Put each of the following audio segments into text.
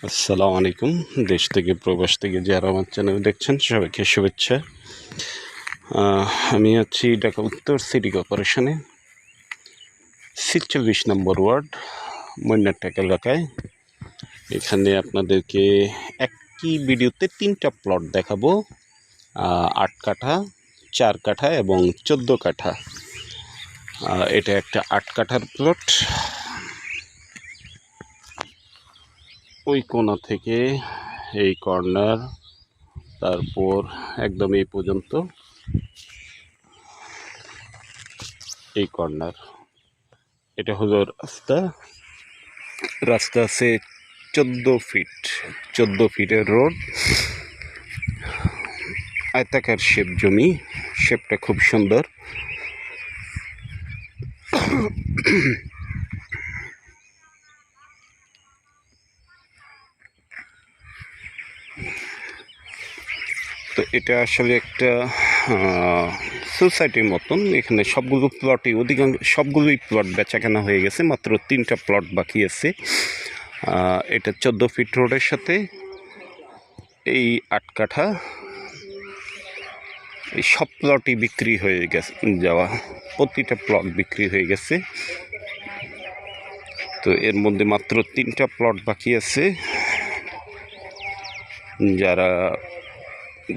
আসসালামু আলাইকুম। দেশ থেকে প্রবাস থেকে যারা আমার চ্যানেল দেখছেন সবাইকে শুভেচ্ছা। আমি আছি ঢাকা উত্তর সিটি কর্পোরেশনে ৪৬ নম্বর ওয়ার্ড মৈনারটেক এলাকায়। এখানে আপনাদেরকে একই ভিডিওতে 3টা প্লট দেখাবো, ৮ কাঠা, 4 কাঠা এবং 14 কাঠা। এটা একটা 8 কাঠার প্লট। ওই কোণা থেকে এই কর্নার, তারপর একদম এই পর্যন্ত এই কর্নার। এটা হলো রাস্তা আছে 14 ফিটের রোড, আয়তাকার শেপ জমি, শেপটা খুব সুন্দর। তো এটা আসলে একটা সোসাইটির মতন। এখানে সবগুলোই প্লট বেচাকেনা হয়ে গেছে, মাত্র 3টা প্লট বাকি আছে। এটা 14 ফিট রোডের সাথে এই 8 কাঠা, এই সব প্লটই বিক্রি হয়ে গেছে, প্রতিটা প্লট বিক্রি হয়ে গেছে। তো এর মধ্যে মাত্র 3টা প্লট বাকি আছে। যারা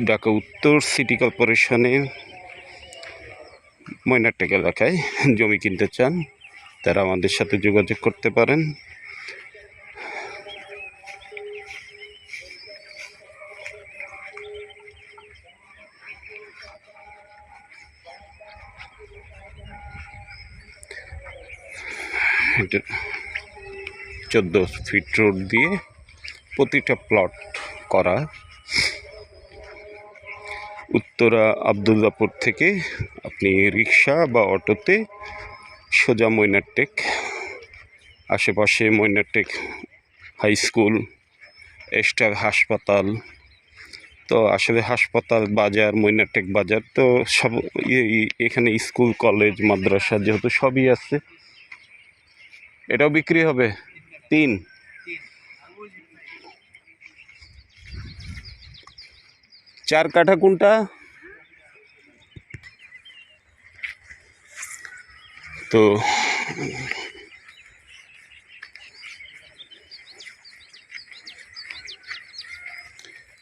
ঢাকা উত্তর সিটি কর্পোরেশনে মৈনারটেক এলাকায় জমি কিনতে চান তারা আমাদের সাথে যোগাযোগ করতে পারেন। এটা 14 ফিট রোড দিয়ে প্রতিটা প্লট করা। উত্তরা আবদুল্লাপুর থেকে আপনি রিক্সা বা অটোতে সোজা মৈনারটেক, আশেপাশে মৈনারটেক হাই স্কুল, স্টার হাসপাতাল, তো আসলে হাসপাতাল, বাজার, মৈনারটেক বাজার, তো সব এখানে স্কুল, কলেজ, মাদ্রাসা যেহেতু সবই আছে। এটাও বিক্রি হবে 3। 4 কাঠা কোনটা? তো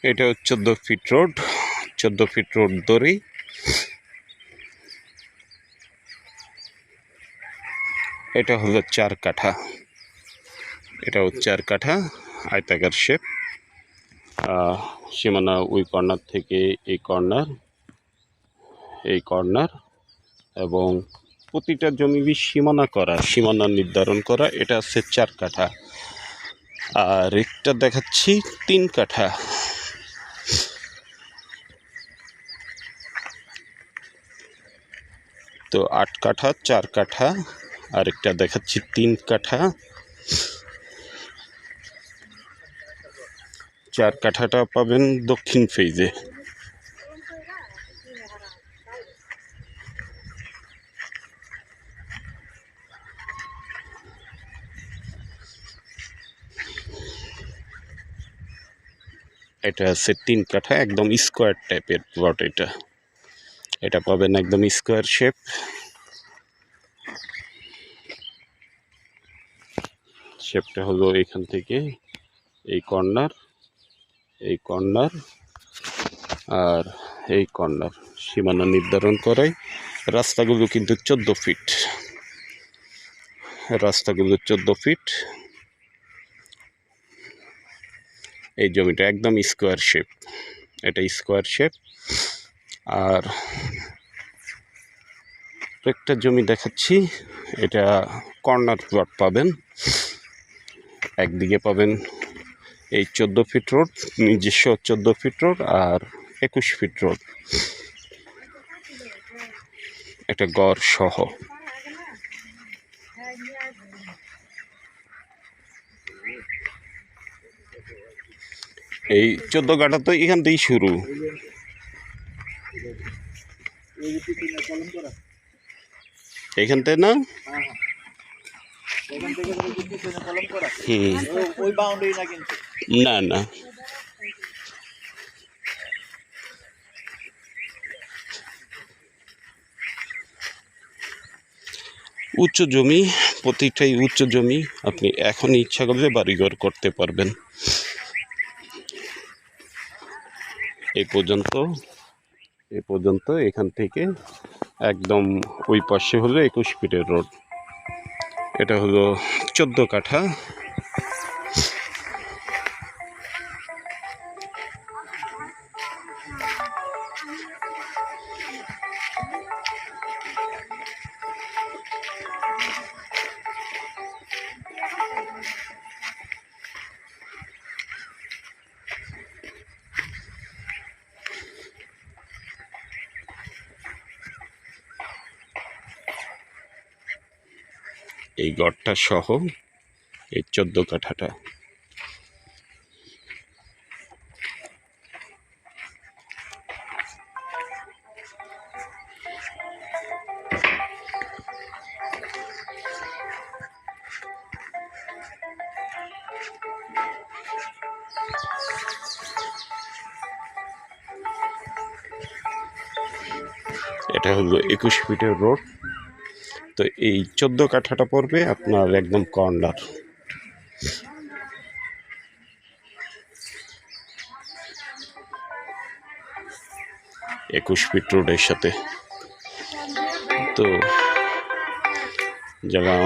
এটা 14 ফিট রোড, 14 ফিট রোড ধরেই এটা হলো 4 কাঠা। এটাও 4 কাঠা, আয়তাকার শেপ। সীমানা ওই কর্নার থেকে এই কর্নার এবং প্রতিটা জমি সীমানা নির্ধারণ করা। এটা আছে 4 কাঠা, আর একটা দেখাচ্ছি 3 কাঠা। তো 8 কাঠা, 4 কাঠা, আরেকটা দেখাচ্ছি 3 কাঠা। 4 কাঠাটা পাবেন দক্ষিণ ফেজে। এটা আছে 3 কাঠা, একদম স্কোয়ার টাইপের প্লট। এটা পাবেন একদম স্কোয়ার শেপ। শেপটা হলো এখান থেকে এই কর্নার আর এই কর্নার, সীমানা নির্ধারণ করায়। রাস্তাগুলো কিন্তু 14 ফিট, এই জমিটা একদম স্কোয়ার শেপ। এটা স্কোয়ার শেপ। আর একটা জমি দেখাচ্ছি, এটা কর্নার প্লট পাবেন। একদিকে পাবেন এই 14 ফিট রোড, নিজস্ব 14 ফিট রোড, আর 21 ফিট রোড, একটা গড় সহ। এই 14 কাঠা তো এখান থেকেই শুরু। এইখান থেকে না, না না, উচ্চ জমি, প্রতিটাই উচ্চ জমি। আপনি এখন ইচ্ছা করলে বাড়িঘর করতে পারবেন। এই পর্যন্ত এখান থেকে একদম ওই পাশে হলো 21 ফিটের রোড। এটা হলো 14 কাঠা। এই গড়টা সহ এই 14 কাঠাটা। এটা হলো 21 ফিটের রোড। তো এই 14 কাঠাটা পড়বে আপনার একদম কর্নার। একুশ ফিট রোডের সাথে। তো যারা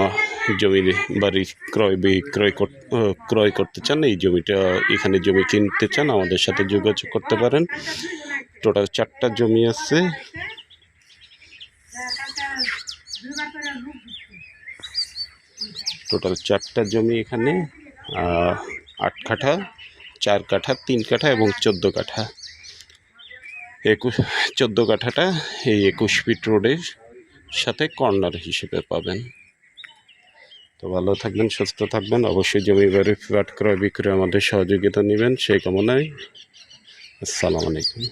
জমি বাড়ি ক্রয় করতে চান, এই জমিটা এখানে জমি কিনতে চান, আমাদের সাথে যোগাযোগ করতে পারেন। টোটাল 4টা জমি আছে। টোটাল 4টা জমি এখানে, 8 কাঠা, 4 কাঠা, 3 কাঠা এবং 14 কাঠা। 14 কাঠাটা এই 21 ফিট রোডের সাথে কর্নার হিসেবে পাবেন। তো ভালো থাকবেন, সুস্থ থাকবেন। অবশ্যই জমি বাড়ি ফ্ল্যাট ক্রয় বিক্রয় আমাদের সহযোগিতা নেবেন সেই কামনায়। আসসালামু আলাইকুম।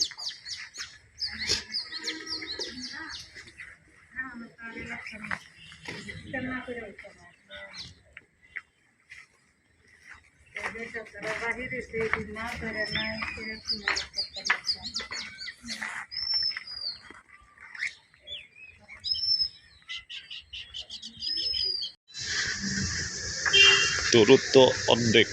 দূরত্ব অর্ধেক।